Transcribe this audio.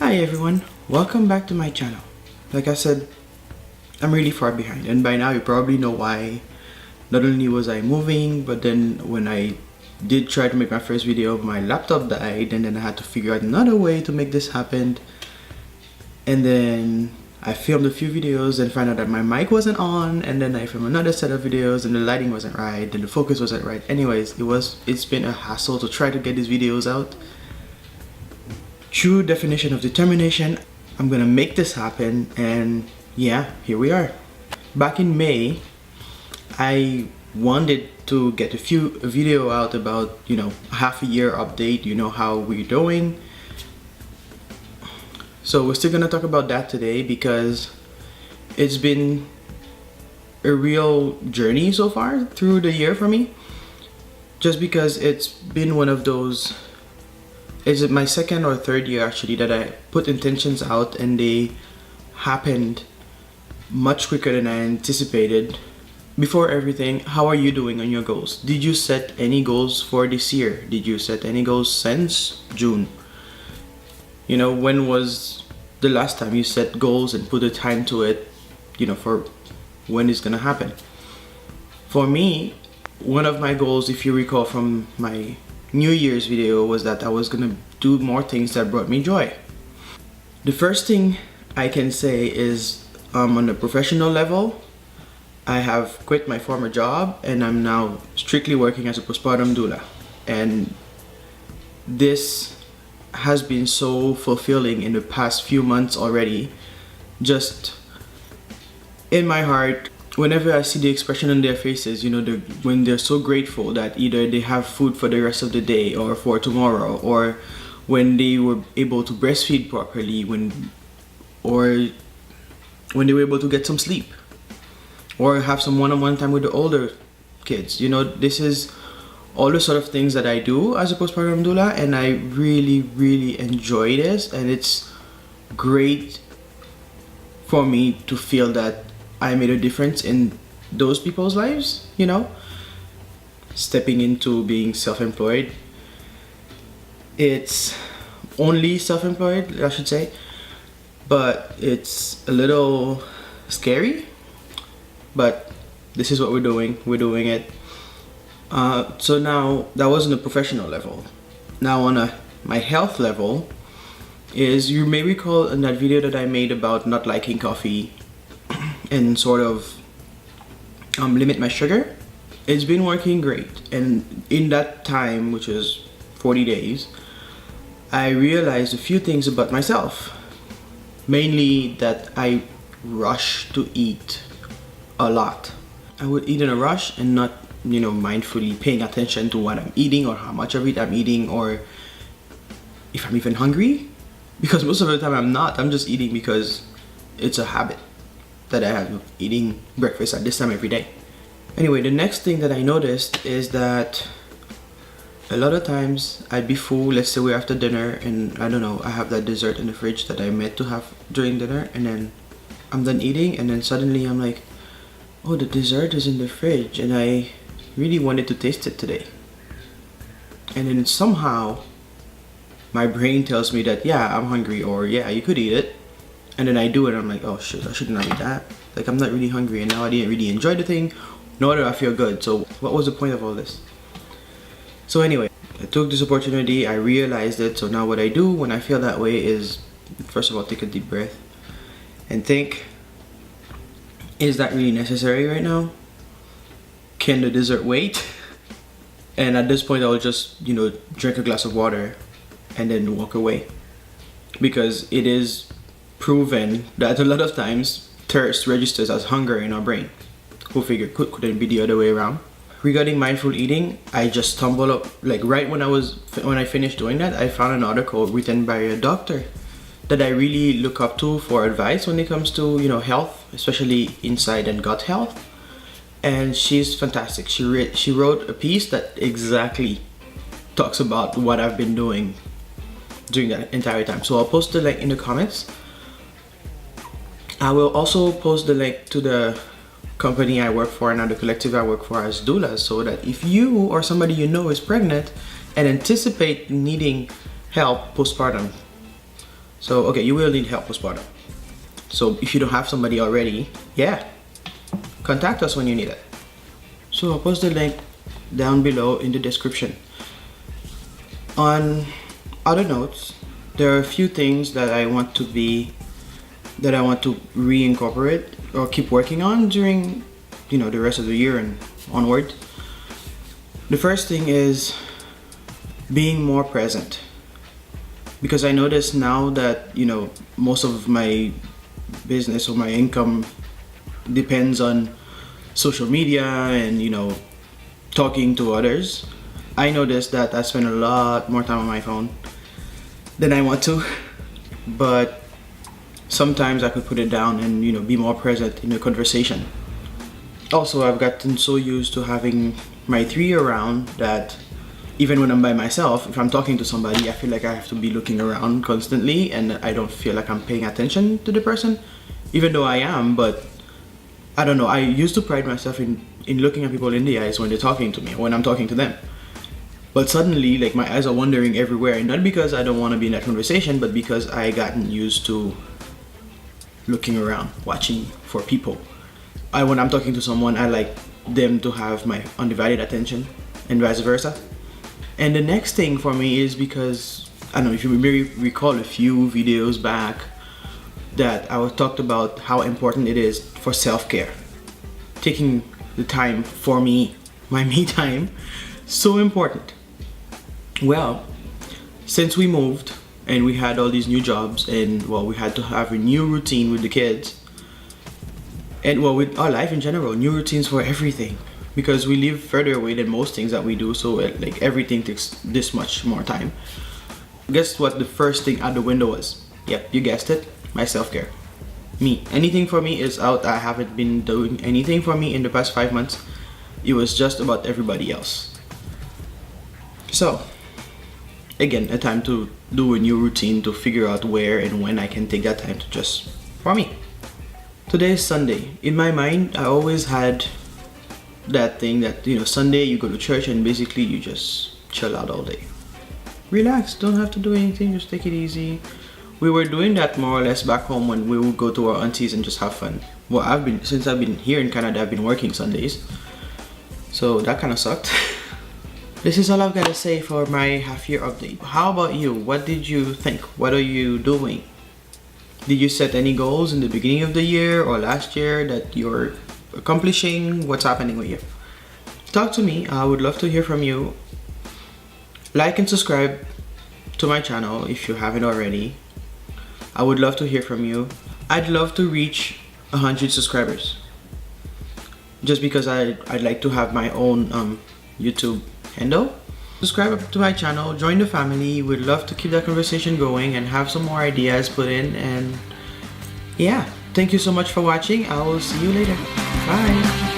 Hi everyone, welcome back to my channel. Like I said, I'm really far behind, and by now you probably know why. Not only was I moving, but then when I did try to make my first video, my laptop died, and then I had to figure out another way to make this happen. And then I filmed a few videos and found out that my mic wasn't on, and then I filmed another set of videos and the lighting wasn't right and the focus wasn't right. Anyways, it's been a hassle to try to get these videos out. True definition of determination. I'm gonna make this happen, and yeah, here we are. Back in May, I wanted to get a video out about, a half a year update, how we're doing. So we're still gonna talk about that today because it's been a real journey so far through the year for me. Just because it's been one of those, it's my second or third year actually that I put intentions out and they happened much quicker than I anticipated. Before everything, how are you doing on your goals? Did you set any goals for this year? Did you set any goals since June? When was the last time you set goals and put a time to it, for when it's gonna happen? For me, one of my goals, if you recall from my New Year's video, was that I was gonna do more things that brought me joy. The first thing I can say is on a professional level, I have quit my former job and I'm now strictly working as a postpartum doula. And this has been so fulfilling in the past few months already. Just in my heart, whenever I see the expression on their faces, when they're so grateful that either they have food for the rest of the day or for tomorrow, or when they were able to breastfeed properly, or when they were able to get some sleep, or have some one-on-one time with the older kids. This is all the sort of things that I do as a postpartum doula, and I really, really enjoy this, and it's great for me to feel that I made a difference in those people's lives, stepping into being self-employed. It's only self-employed, I should say, but it's a little scary. But this is what we're doing. We're doing it. So now that was on a professional level. Now on my health level is, you may recall in that video that I made about not liking coffee and sort of limit my sugar. It's been working great, and in that time, which is 40 days, I realized a few things about myself. Mainly that I rush to eat a lot. I would eat in a rush and not, mindfully paying attention to what I'm eating or how much of it I'm eating, or if I'm even hungry. Because most of the time I'm not. I'm just eating because it's a habit that I have of eating breakfast at this time every day. Anyway, the next thing that I noticed is that a lot of times I'd be full. Let's say we're after dinner and I don't know, I have that dessert in the fridge that I meant to have during dinner, and then I'm done eating, and then suddenly I'm like, oh, the dessert is in the fridge and I really wanted to taste it today. And then somehow my brain tells me that, yeah, I'm hungry, or yeah, you could eat it. And then I do it and I'm like, oh shit, I should not eat that. Like, I'm not really hungry, and now I didn't really enjoy the thing, nor do I feel good. So what was the point of all this? So anyway, I took this opportunity, I realized it. So now what I do when I feel that way is, first of all, take a deep breath and think, is that really necessary right now? Can the dessert wait? And at this point I'll just, drink a glass of water and then walk away. Because it is proven that a lot of times thirst registers as hunger in our brain. Who figured couldn't be the other way around? Regarding mindful eating, I just stumbled up, like right when I finished doing that, I found an article written by a doctor that I really look up to for advice when it comes to, health, especially inside and gut health. And she's fantastic. She wrote a piece that exactly talks about what I've been doing during that entire time. So I'll post the link in the comments. I will also post the link to the company I work for and the collective I work for as doulas, so that if you or somebody you know is pregnant and anticipate needing help postpartum, So okay, you will need help postpartum. So if you don't have somebody already, yeah, contact us when you need it. So I'll post the link down below in the description. On other notes, there are a few things that I want to reincorporate or keep working on during, you know, the rest of the year and onward. The first thing is being more present, because I notice now that, you know, most of my business or my income depends on social media and, you know, talking to others. I noticed that I spend a lot more time on my phone than I want to, but sometimes I could put it down and, you know, be more present in the conversation. Also, I've gotten so used to having my 3 around that even when I'm by myself, if I'm talking to somebody, I feel like I have to be looking around constantly and I don't feel like I'm paying attention to the person, even though I am. But I don't know, I used to pride myself in looking at people in the eyes when they're talking to me, when I'm talking to them. But suddenly, like, my eyes are wandering everywhere, and not because I don't want to be in that conversation, but because I gotten used to looking around, watching for people. When I'm talking to someone, I like them to have my undivided attention, and vice versa. And the next thing for me is because, I don't know if you maybe recall a few videos back that I talked about how important it is for self-care. Taking the time for me, my me time, so important. Well, since we moved and we had all these new jobs and, well, we had to have a new routine with the kids and, well, with our life in general, new routines for everything, because we live further away than most things that we do, so like everything takes this much more time. Guess what the first thing out the window was? Yep, you guessed it, my self-care. Me. Anything for me is out. I haven't been doing anything for me in the past 5 months. It was just about everybody else. So, again, a time to do a new routine, to figure out where and when I can take that time to just for me. Today is Sunday. In my mind, I always had that thing that, you know, Sunday you go to church and basically you just chill out all day. Relax, don't have to do anything, just take it easy. We were doing that more or less back home when we would go to our aunties and just have fun. Well, since I've been here in Canada, I've been working Sundays, so that kind of sucked. This is all I've got to say for my half-year update. How about you? What did you think? What are you doing? Did you set any goals in the beginning of the year or last year that you're accomplishing? What's happening with you? Talk to me. I would love to hear from you. Like and subscribe to my channel if you haven't already. I would love to hear from you. I'd love to reach 100 subscribers, just because I'd like to have my own YouTube handle. Subscribe to my channel, join the family. We'd love to keep that conversation going and have some more ideas put in. And yeah, thank you so much for watching. I will see you later. Bye.